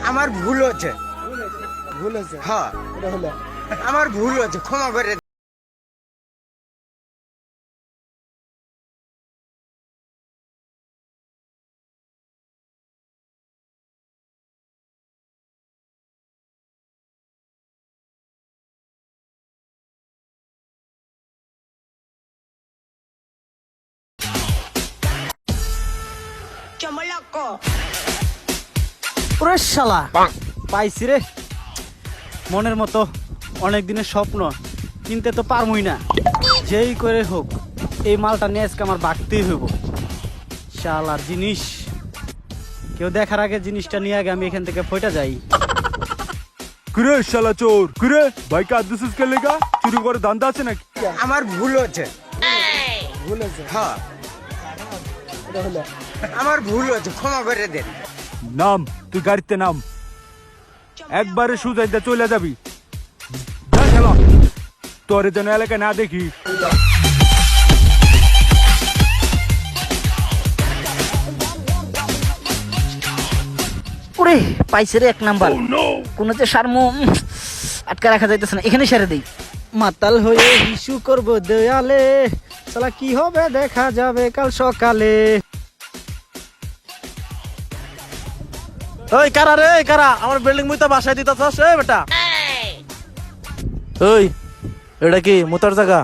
আমার ভুল হচ্ছে। ভুল হয়েছে? হ্যাঁ এটা হলো আমার ভুল হচ্ছে, ক্ষমা করে দেন। ওরে শালা পাইছি রে মনের মতো অনেক দিনের স্বপ্ন, কিনতে তো পারমই না, যেই করে হোক এই মালটা নিয়ে আজকে আমার বাড়তেই হইব। শালার জিনিস কেউ দেখার আগে জিনিসটা নিয়ে আগে আমি এখান থেকে ফইটা যাই। কিরে শালা চোর, কিরে ভাইকে আদেশ কে লেগা চুরি করে ধান্দা আছে নাকি? আমার ভুল হচ্ছে। ভুল হয়েছে? হ্যাঁ এটা হলো আমার ভুল হচ্ছে, ক্ষমা করে দেন। নাম, তুই গাড়িতে নাম, একবারে সুজাইতে চলে যাবি। যা শালা, তোরে যেন এলাকায় না দেখি। ওরে পাইছে রে এক নাম্বার। কোনো যে সারমো আটকা রাখা যাইতেছে না, এখানে সেরে দেই। মাতাল হয়ে ইস্যু করবো দেয়ালে, শালা কি হবে দেখা যাবে কাল সকালে। ওই কারা রে কারা আমার বিল্ডিং মুইতা বাসায় দিতাছস এ বেটা? ওই এটা কি মুতার জায়গা?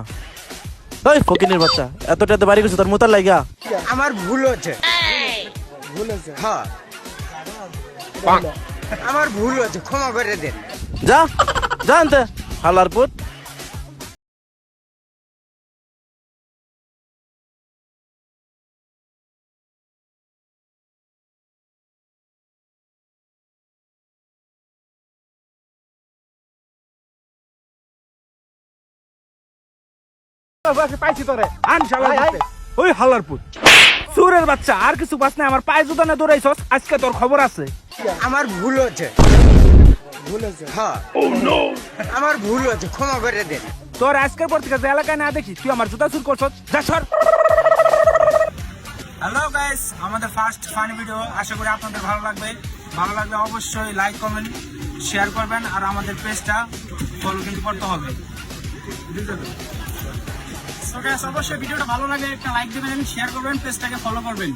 ওই ফকিনের বাচ্চা এতটাতে বাড়ি গেছে তোর মুতার লাগা? আমার ভুল হচ্ছে। ভুল হয়েছে? হ্যাঁ এটা হলো আমার ভুল হচ্ছে, ক্ষমা করে দেন। যা জানতে হালার পুত। পাইছি তোরে, আন শালা দিতে। ওই হালার পুত চোরের বাচ্চা, আর কিছু পাস না, আমার পায়ে জুতা না দৌড়াইছস, আজকে তোর খবর আছে। আমার ভুল হচ্ছে। ভুল হয়েছে? হ্যাঁ আমার ভুল হচ্ছে, ক্ষমা করে দেন। তোর আজকের পর থেকে যে এলাকায় না দেখি তুই আমার জুতা চুর করছস, যা সর। হ্যালো গাইস, আমাদের ফার্স্ট ফানি ভিডিও, আশা করি আপনাদের ভালো লাগবে। ভালো লাগলে অবশ্যই লাইক কমেন্ট শেয়ার করবেন, আর আমাদের পেজটা ফলো কিন্তু করতে হবে। সো গাইস, অবশ্যই ভিডিওটা ভালো লাগে একটা লাইক দিবেন, শেয়ার করবেন, পেজটাকে ফলো করবেন।